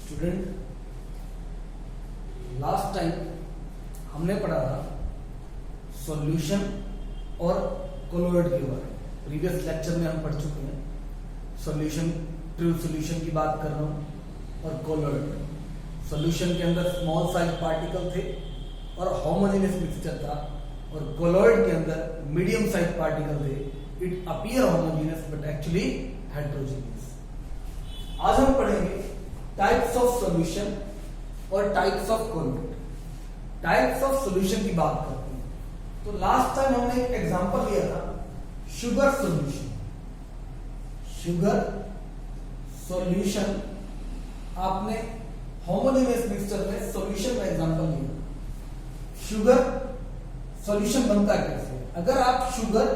Student last time हमने पढ़ा था सॉल्यूशन और कोलोइड के बारे में। प्रीवियस लेक्चर में हम पढ़ चुके हैं सॉल्यूशन, ट्रू सॉल्यूशन की बात कर रहा हूं और कोलोइड। सॉल्यूशन के अंदर स्मॉल साइज पार्टिकल थे और होमोजेनियस मिक्सचर था, और कोलोइड के अंदर मीडियम साइज पार्टिकल थे। It appear homogeneous but actually heterogeneous. आज हम पढ़ेंगे टाइप्स ऑफ सॉल्यूशन और types of colloid. Types of solution की बात करते हैं तो लास्ट टाइम हमने एक एग्जांपल लिया था शुगर सॉल्यूशन। शुगर सॉल्यूशन आपने होमोजेनियस मिक्सचर में सॉल्यूशन का एग्जांपल लिया। शुगर सॉल्यूशन बनता कैसे? अगर आप शुगर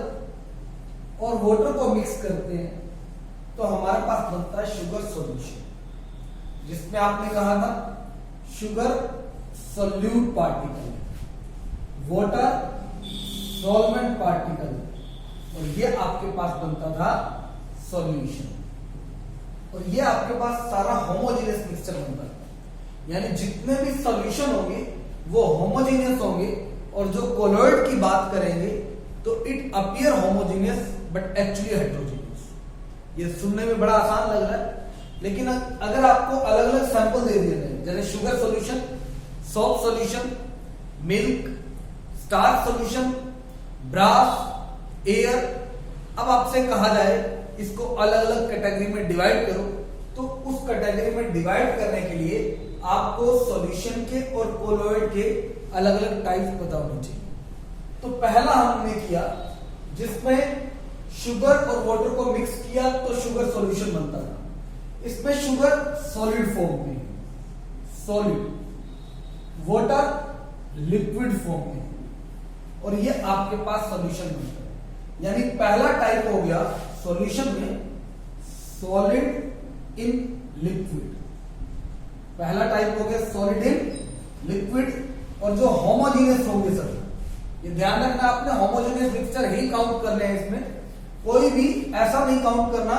और वाटर को मिक्स करते हैं तो हमारे पास बनता है शुगर सॉल्यूशन, जिसमें आपने कहा था sugar solute particle, water solvent particle, और ये आपके पास बनता था सॉल्यूशन। और ये आपके पास सारा होमोजेनियस मिक्सचर बनता है, यानी जितने भी सॉल्यूशन होंगे वो होमोजेनियस होंगे। और जो कोलोइड की बात करेंगे तो it appear homogeneous but actually heterogeneous. ये सुनने में बड़ा आसान लग रहा है, लेकिन अगर आपको अलग अलग सैंपल दे दिए जाए, जैसे sugar solution, salt solution, milk, starch solution, brass, air, अब आपसे कहा जाए इसको अलग अलग कैटेगरी में डिवाइड करो, तो उस कैटेगरी में डिवाइड करने के लिए आपको सॉल्यूशन के और कोलोइड के अलग अलग टाइप्स पता होने चाहिए। तो पहला हमने किया जिसमें शुगर और वाटर को मिक्स किया तो शुगर सॉल्यूशन बनता था। इसमें शुगर सॉलिड फॉर्म में, सॉलिड, वाटर लिक्विड फॉर्म में, और ये आपके पास सॉल्यूशन बनता है। यानी पहला टाइप हो गया सॉल्यूशन में सॉलिड इन लिक्विड। पहला टाइप हो गया सॉलिड इन लिक्विड। और जो होमोजेनियस होंगे सर, ये ध्यान रखना आपने, होमोजेनियस मिक्सचर ही काउंट कर रहे हैं इसमें, कोई भी ऐसा नहीं काउंट करना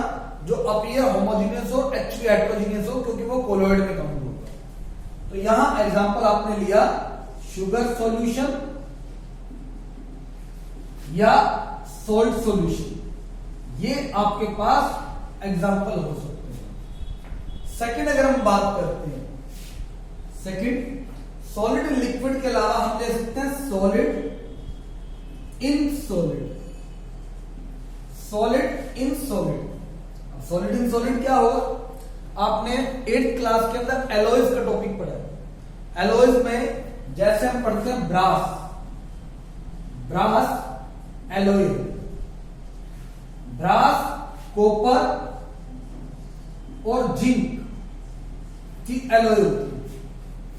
जो अपीयर होमोजेनियस हो एक्चुअली हेटेरोजेनियस हो, क्योंकि वो कोलोइड में काउंट होता है। तो यहां एग्जांपल आपने लिया शुगर सॉल्यूशन या सॉल्ट सॉल्यूशन, ये आपके पास एग्जांपल हो सकते हैं। सेकंड अगर हम बात करते हैं, सेकंड सॉलिड इन लिक्विड के अलावा हम ले सकते हैं solid in solid, solid in solid. अब सॉलिड इन सॉलिड क्या होगा? आपने 8th क्लास के अंदर एलॉयज का टॉपिक पढ़ा है। एलॉयज में जैसे हम पढ़ते हैं brass, brass alloy, brass copper और जिंक की एलॉय होती है।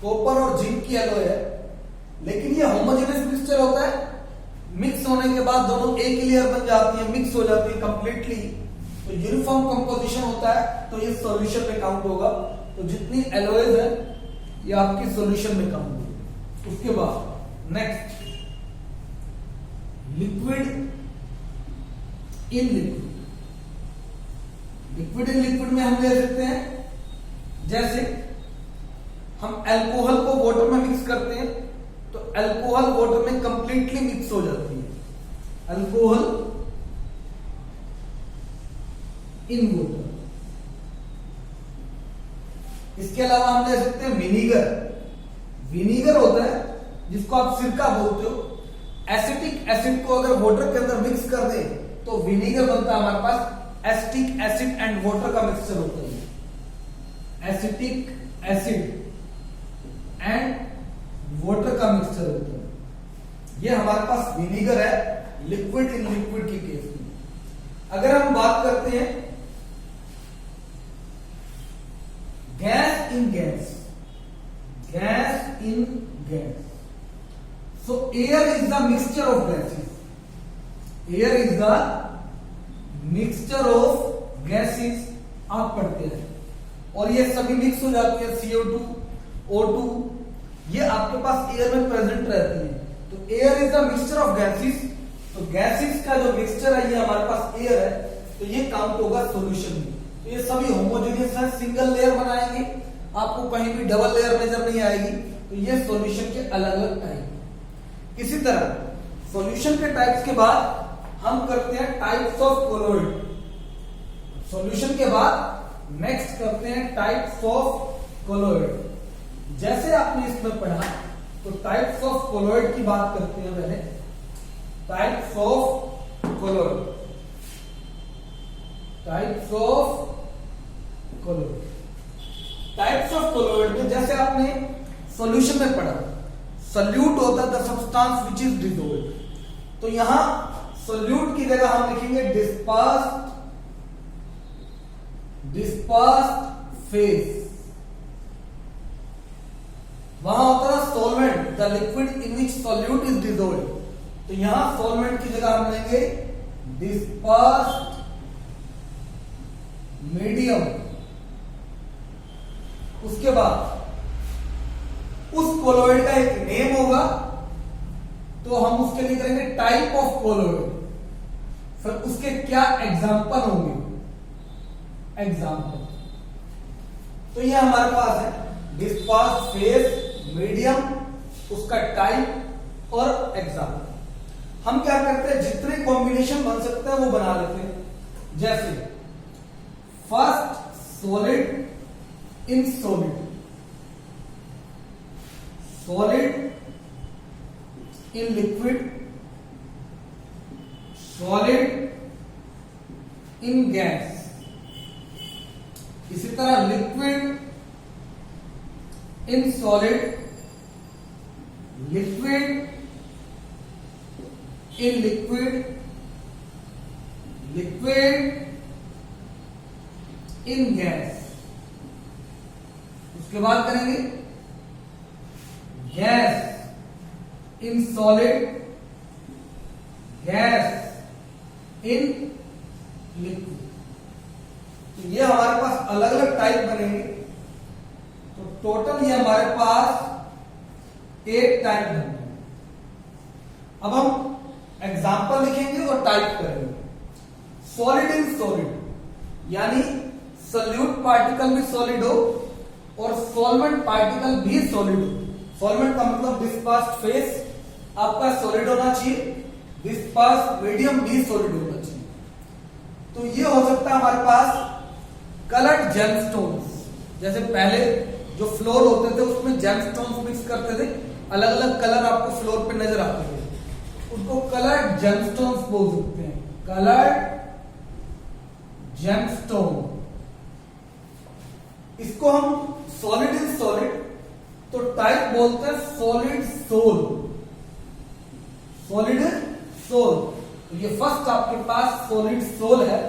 कॉपर और जिंक की एलॉय है, लेकिन ये होमोजेनियस मिक्सचर होता है। मिक्स होने के बाद दोनों एक लेयर बन जाती है, मिक्स हो जाती है कंप्लीटली, तो यूनिफॉर्म कंपोजिशन होता है, तो ये सॉल्यूशन में काउंट होगा। तो जितनी एलॉयज है ये आपकी सॉल्यूशन में काउंट होगी। उसके बाद next liquid in liquid. Liquid in liquid में हम ले सकते हैं, जैसे हम अल्कोहल को वाटर में मिक्स करते हैं तो अल्कोहल वाटर में कंप्लीटली मिक्स हो जाती है, अल्कोहल इन वाटर। इसके अलावा हम ले सकते हैं विनीगर। विनीगर होता है जिसको आप सिरका बोलते हो। एसिटिक एसिड को अगर वाटर के अंदर मिक्स कर दे तो विनीगर बनता है हमारे पास। एसिटिक एसिड एंड वाटर का मिक्सचर होता है, एसिटिक एसिड एंड वाटर का मिक्सचर होता है। ये हमारे पास विनीगर है लिक्विड इन लिक्विड की केस में। अगर हम बात करते हैं gas in gas, gas in gas, so air is the mixture of gases, air is the mixture of gases आप पढ़ते हैं, और ये सभी मिक्स हो जाती है। CO2, O2 ये आपके पास एयर में प्रेजेंट रहती है। तो air is the mixture of gases, तो गैसेस का जो मिक्सचर है ये हमारे पास एयर है, तो ये काउंट होगा सॉल्यूशन में। तो ये सभी होमोजेनियस है, सिंगल लेयर बनाएंगे आपको कहीं भी डबल लेयर नजर नहीं आएगी। तो ये सॉल्यूशन के अलग अलग टाइप। इसी तरह सॉल्यूशन के टाइप्स के बाद हम करते हैं टाइप्स ऑफ कोलोइड। सॉल्यूशन के बाद नेक्स्ट करते हैं टाइप्स ऑफ कोलोइड। जैसे आपने इसमें पढ़ा तो टाइप्स ऑफ कोलोइड की बात करते हैं पहले। Types of colloid, types of colloid. Types of colloid में जैसे आपने सॉल्यूशन में पढ़ा, सॉल्यूट होता है the substance which is dissolved. तो यहां सॉल्यूट की जगह हम लिखेंगे डिस्पर्स्ड, डिस्पर्स्ड फेज। वहां होता है solvent the liquid in which solute is dissolved. तो यहां सॉल्वेंट की जगह हम लेंगे डिस्पर्स्ड मीडियम। उसके बाद उस कोलोइड का एक नेम होगा, तो हम उसके लिए करेंगे टाइप ऑफ कोलोइड। फिर उसके क्या एग्जाम्पल होंगे, एग्जाम्पल। तो ये हमारे पास है डिस्पर्स्ड फेज, मीडियम, उसका टाइप और एग्जाम्पल। हम क्या करते हैं, जितने कॉम्बिनेशन बन सकते हैं वो बना लेते हैं। जैसे first solid in solid, solid in liquid, solid in gas. इसी तरह liquid in solid, liquid in liquid, liquid in gas. उसके बाद करेंगे gas in solid, gas in liquid. तो ये हमारे पास अलग अलग टाइप बनेंगे। तो टोटल ये हमारे पास 8 टाइप बनेंगे। अब हम एग्जाम्पल लिखेंगे और टाइप करेंगे। सॉलिड इन सॉलिड, यानी सॉल्यूट पार्टिकल भी सॉलिड हो और सॉल्वेंट पार्टिकल भी सॉलिड हो। सॉल्वेंट का मतलब डिस्पर्स्ड फेस आपका सॉलिड होना चाहिए, डिस्पर्स्ड मीडियम भी सॉलिड होना चाहिए। तो ये हो सकता है हमारे पास कलर्ड जेमस्टोन्स। जैसे पहले जो फ्लोर होते थे उसमें जेमस्टोन्स मिक्स करते थे, अलग अलग कलर आपको फ्लोर पे नजर आते थे, उनको कलर्ड जेमस्टोन्स बोल सकते हैं। Coloured gemstone. इसको हम सॉलिड इन सॉलिड, तो टाइप बोलते हैं सॉलिड सोल, सॉलिड सोल। तो ये फर्स्ट आपके पास सॉलिड सोल है,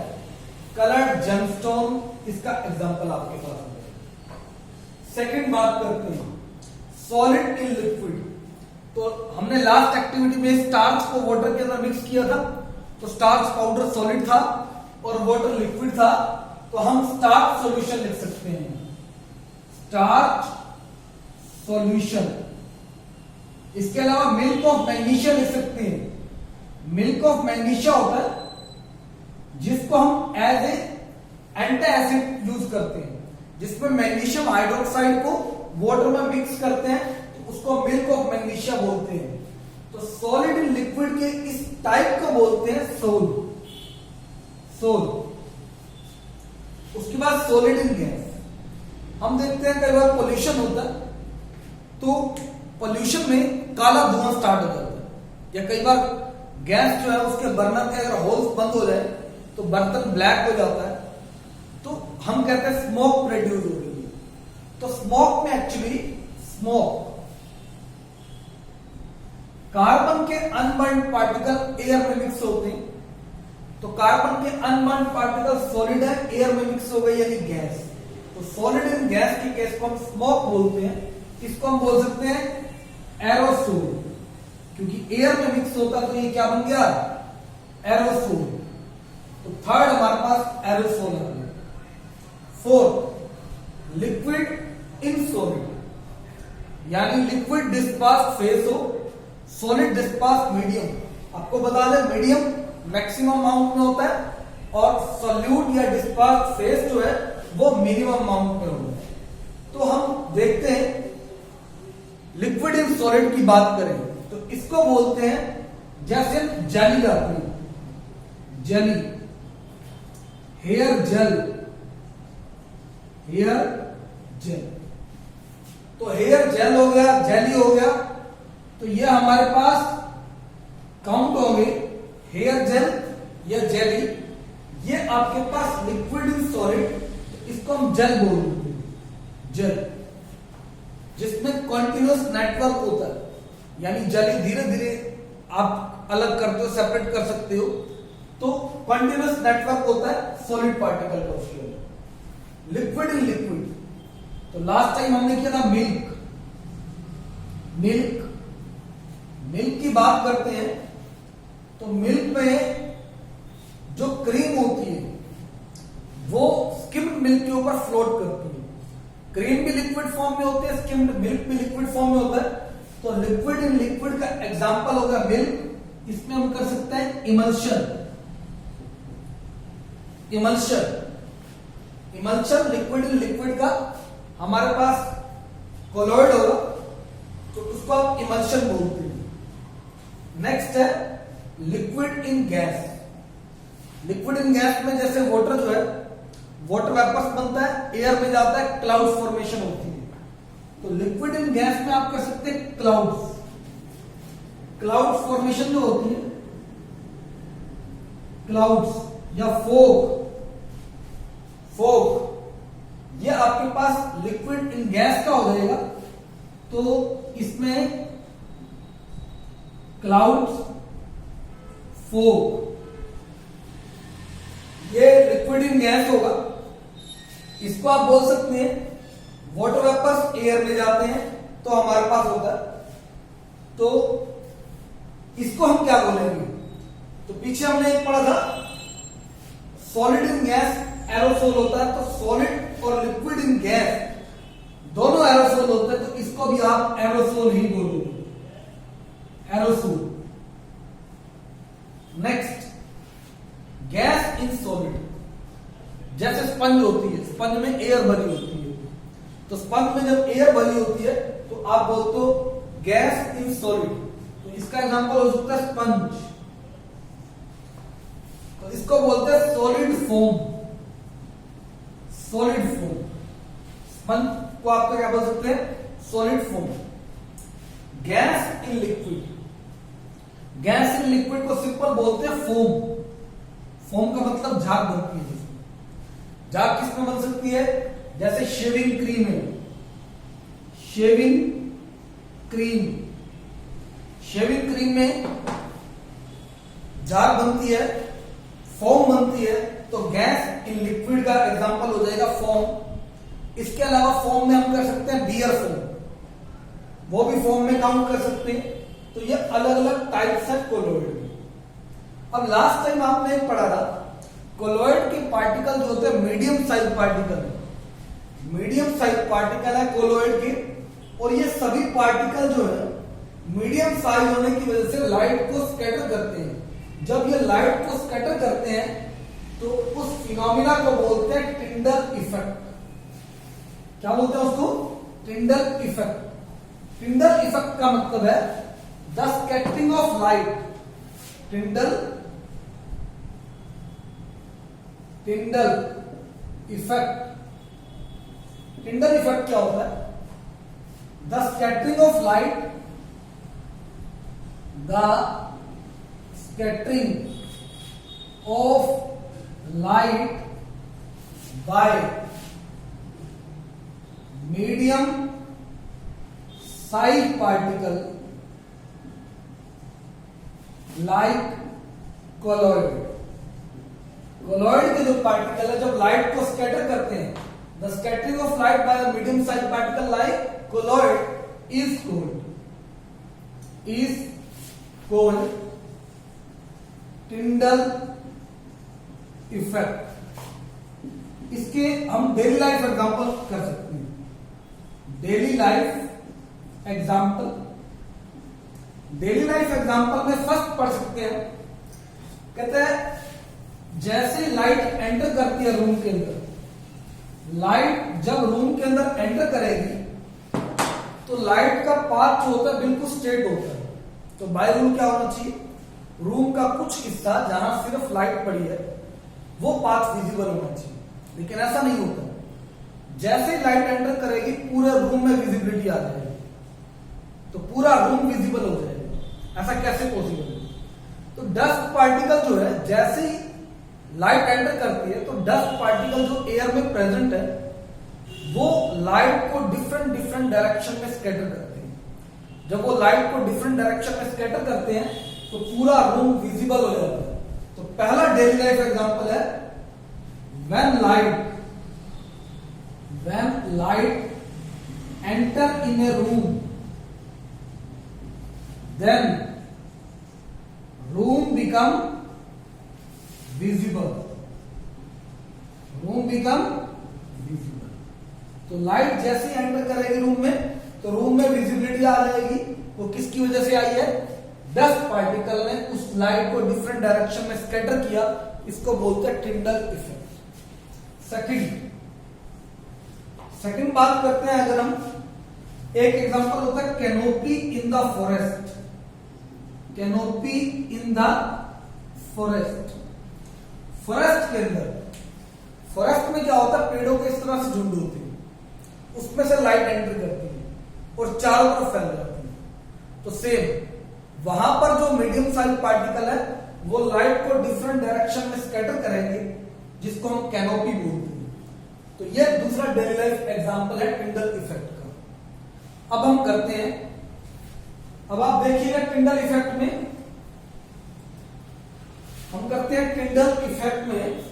कलर्ड जेमस्टोन इसका एग्जांपल आपके पास है। सेकंड बात करते हैं सॉलिड इन लिक्विड। तो हमने लास्ट एक्टिविटी में स्टार्च को वाटर के अंदर मिक्स किया था, तो स्टार्च पाउडर सॉलिड था और वाटर लिक्विड था। तो हम स्टार्च सॉल्यूशन लिख सकते हैं, स्टार्च सॉल्यूशन। इसके अलावा मिल्क ऑफ मैग्नीशिया लिख सकते हैं। मिल्क ऑफ मैग्नीशिया होता है जिसको हम as a anti acid use करते हैं, जिसमें मैग्नीशियम हाइड्रोक्साइड को वाटर में मिक्स करते हैं, तो उसको मिल्क ऑफ मैग्नीशिया बोलते हैं। तो सॉलिड इन लिक्विड के इस टाइप को बोलते हैं सोल, सोल। उसके बाद सॉलिड इन गैस। हम देखते हैं कई बार पोल्यूशन होता है, तो पोल्यूशन में काला धुआं स्टार्ट हो जाता है, या कई बार गैस जो है उसके बर्नर के अगर होल्स बंद हो जाए तो बर्तन ब्लैक हो जाता है, तो हम कहते हैं स्मोक प्रोड्यूस हो रही है। तो स्मोक में एक्चुअली स्मोक, कार्बन के अनबर्न्ड पार्टिकल एयर में मिक्स होते हैं, तो कार्बन के अनबर्न्ड पार्टिकल सॉलिड है, एयर में मिक्स हो गई यानी गैस। तो सॉलिड इन गैस की केस को हम स्मोक बोलते हैं। इसको हम बोल सकते हैं एरोसोल, क्योंकि एयर में मिक्स होता तो ये क्या बन गया, एरोसोल। तो थर्ड हमारे पास एरोसोल है। फोर्थ लिक्विड इन सॉलिड, यानी लिक्विड डिस्पर्स्ड फेस हो, सॉलिड डिस्पर्स्ड मीडियम। आपको बता दें मीडियम मैक्सिमम अमाउंट में होता है और सॉल्यूट या डिस्पर्स्ड फेस जो है वो मिनिमम अमाउंट में होता है। तो हम देखते हैं लिक्विड इन सॉलिड की बात करें तो इसको बोलते हैं, जैसे जेली लाते हैं, jelly, hair gel, hair gel. तो हेयर जेल हो गया, जेली हो गया, तो ये हमारे पास काउंट होंगे हेयर जेल या जेली, ये आपके पास लिक्विड इन सॉलिड, इसको हम जेल बोलते हैं, जेल, जिसमें कॉन्टिन्यूअस नेटवर्क होता है, यानी जेली धीरे धीरे आप अलग करते हो, सेपरेट कर सकते हो, तो कॉन्टिन्यूअस नेटवर्क होता है सॉलिड पार्टिकल का उसके अंदर। लिक्विड इन लिक्विड, तो लास्ट टाइम हमने किया था मिल्क, मिल्क, मिल्क की बात करते हैं तो मिल्क में जो क्रीम होती है वो स्किम्ड मिल्क के ऊपर फ्लोट करती है। क्रीम भी लिक्विड फॉर्म में होती है, स्किम्ड मिल्क भी लिक्विड फॉर्म में होता है। तो लिक्विड इन लिक्विड का एग्जांपल होगा मिल्क, इसमें हम कर सकते हैं emulsion, emulsion, emulsion liquid in liquid का हमारे पास कोलॉइड होगा तो उसको आप इमल्शन बोलते हैं। नेक्स्ट है liquid in gas. Liquid in gas में जैसे वाटर जो है, वाटर वेपर्स बनता है, एयर में जाता है, क्लाउड फॉर्मेशन होती है। तो लिक्विड इन गैस में आप कर सकते हैं क्लाउड्स, क्लाउड फॉर्मेशन जो होती है, क्लाउड्स या फोग, फोग, ये आपके पास लिक्विड इन गैस का हो जाएगा। तो इसमें क्लाउड्स, फोग, ये लिक्विड इन गैस होगा। इसको आप बोल सकते हैं वाटर वेपर्स एयर में जाते हैं तो हमारे पास होता है। तो इसको हम क्या बोलेंगे, तो पीछे हमने एक पढ़ा था सॉलिड इन गैस एरोसोल होता है, तो सॉलिड और लिक्विड इन गैस दोनों एरोसोल होते हैं, तो इसको भी आप एरोसोल ही बोलोगे, aerosol. Next gas in solid, जैसे स्पंज होती है, स्पंज में एयर भरी होती है, तो स्पंज में जब एयर भरी होती है तो आप बोलते हो गैस इन सॉलिड। तो इसका एग्जांपल हो सकता है स्पंज, तो इसको बोलते हैं solid foam, solid foam. Sponge को आप क्या बोल सकते हैं, solid foam. Gas in liquid, gas in liquid को सिंपल बोलते हैं फोम। फोम का मतलब झाग बनती है, झाग किसमें बन सकती है, जैसे शेविंग क्रीम है, शेविंग क्रीम, शेविंग क्रीम में झाग बनती है, फोम बनती है, तो गैस इन लिक्विड का एग्जांपल हो जाएगा फोम। इसके अलावा फोम में हम कर सकते हैं बियर फोम, वो भी फोम में काउंट कर सकते हैं। तो ये अलग अलग टाइप्स है कोलॉइड में। अब लास्ट टाइम आपने एक पढ़ा था कोलॉइड के पार्टिकल जो होते हैं मीडियम साइज पार्टिकल है, मीडियम साइज पार्टिकल है कोलॉइड के, और ये सभी पार्टिकल जो है मीडियम साइज होने की वजह से लाइट को स्कैटर करते हैं। जब ये लाइट को स्कैटर करते हैं तो उस फिनोमिना को बोलते हैं टिंडल इफेक्ट। क्या बोलते हैं उसको, टिंडल इफेक्ट। टिंडल इफेक्ट का मतलब है the scattering of light, टिंडल, Tyndall effect. Tyndall effect क्या होता है, the scattering of light, the scattering of light by medium size particle like colloid. Colloid के जो पार्टिकल है जब लाइट को स्कैटर करते हैं, the scattering of light by medium size particle like colloid is called Tyndall effect. इसके हम daily life example कर सकते हैं। Daily life example, daily life example में फर्स्ट पढ़ सकते हैं, कहते हैं जैसे लाइट एंटर करती है रूम के अंदर, लाइट जब रूम के अंदर एंटर करेगी तो लाइट का पाथ जो होता है बिल्कुल स्ट्रेट होता है। तो बाय रूल क्या होना चाहिए, रूम का कुछ हिस्सा जहां सिर्फ लाइट पड़ी है वो पाथ विजिबल होना चाहिए, लेकिन ऐसा नहीं होता। जैसे ही लाइट एंटर करेगी पूरे रूम में विजिबिलिटी आ जाएगी, तो पूरा रूम विजिबल हो जाएगा। ऐसा कैसे पॉसिबल है? तो डस्ट पार्टिकल जो है जैसे ही लाइट एंटर करती है तो डस्ट पार्टिकल जो एयर में प्रेजेंट है वो लाइट को डिफरेंट डायरेक्शन में स्कैटर करते हैं। जब वो लाइट को डिफरेंट डायरेक्शन में स्कैटर करते हैं तो पूरा रूम विजिबल हो जाता है। तो पहला डेली लाइफ एग्जांपल है when light enter in a room then room become visible. तो लाइट जैसे ही एंटर करेगी रूम में तो रूम में विजिबिलिटी आ जाएगी। वो किसकी वजह से आई है? डस्ट पार्टिकल ने उस लाइट को डिफरेंट डायरेक्शन में स्कैटर किया। इसको बोलते हैं टिंडल इफेक्ट। सेकंड बात करते हैं, अगर हम एक एग्जांपल होता है canopy in the forest. Canopy in the forest, forest के अंदर, फॉरेस्ट में क्या होता है, पेड़ों के इस तरह से झुंड होती है, उसमें से लाइट एंटर करती है और चारों तरफ फैल जाती है। तो सेम वहां पर जो मीडियम साइज पार्टिकल है वो लाइट को डिफरेंट डायरेक्शन में स्कैटर करेंगे, जिसको हम कैनोपी बोलते हैं। तो ये दूसरा डेली लाइफ एग्जांपल है टिंडल इफेक्ट का। अब हम करते हैं, अब आप देखिएगा टिंडल इफेक्ट में हम करते हैं, टिंडल इफेक्ट में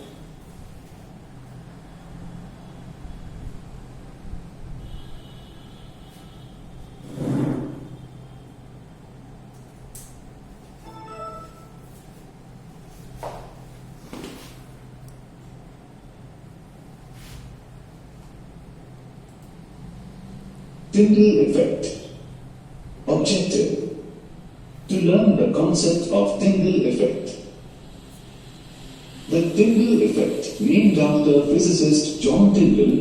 Tyndall effect. Objective: to learn the concept of Tyndall effect. The Tyndall effect, named after physicist John Tyndall,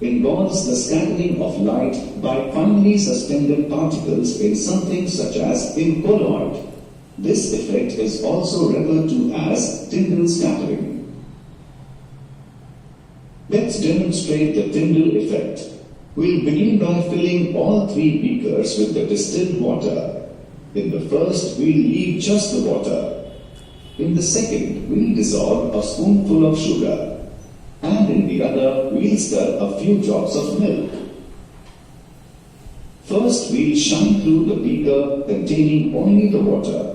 involves the scattering of light by finely suspended particles in something such as in colloid. This effect is also referred to as Tyndall scattering. Let's demonstrate the Tyndall effect. We'll begin by filling all 3 beakers with the distilled water. In the first, we'll leave just the water. In the second, we'll dissolve a spoonful of sugar. And in the other, we'll stir a few drops of milk. First, we'll shine through the beaker containing only the water.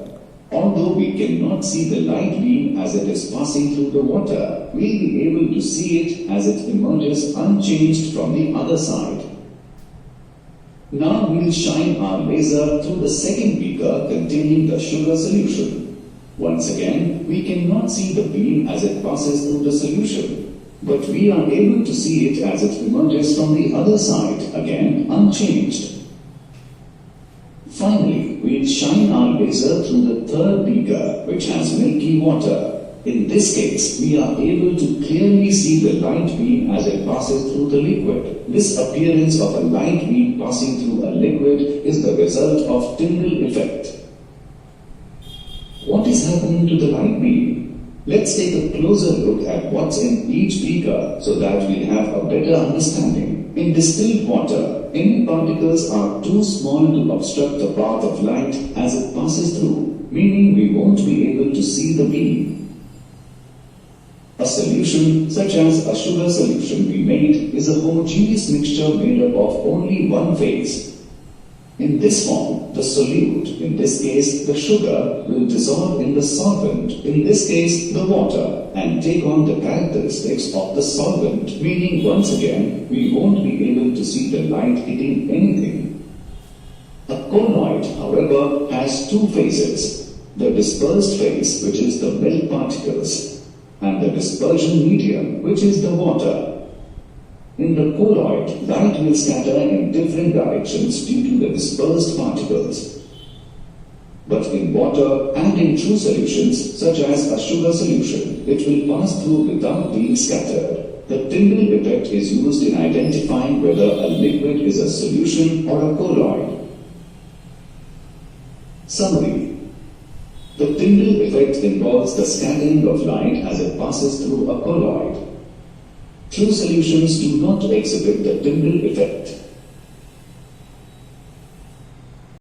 Although we cannot see the light beam as it is passing through the water, we'll be able to see it as it emerges unchanged from the other side. Now we'll shine our laser through the second beaker containing the sugar solution. Once again, we cannot see the beam as it passes through the solution, but we are able to see it as it emerges from the other side, again unchanged. Finally, we'll shine our laser through the third beaker, which has milky water. In this case, we are able to clearly see the light beam as it passes through the liquid. This appearance of a light beam passing through a liquid is the result of Tyndall effect. What is happening to the light beam? Let's take a closer look at what's in each beaker so that we have a better understanding. In distilled water, any particles are too small to obstruct the path of light as it passes through, meaning we won't be able to see the beam. A solution, such as a sugar solution we made, is a homogeneous mixture made up of only one phase. In this form, the solute, in this case the sugar, will dissolve in the solvent, in this case the water, and take on the characteristics of the solvent, meaning once again we won't be able to see the light hitting anything. A colloid, however, has 2 phases: the dispersed phase, which is the milk particles, and the dispersion medium, which is the water. In the colloid, light will scatter in different directions due to the dispersed particles. But in water and in true solutions, such as a sugar solution, it will pass through without being scattered. The Tyndall effect is used in identifying whether a liquid is a solution or a colloid. Summary. The Tyndall effect involves the scattering of light as it passes through a colloid. True solutions do not exhibit the Tyndall effect.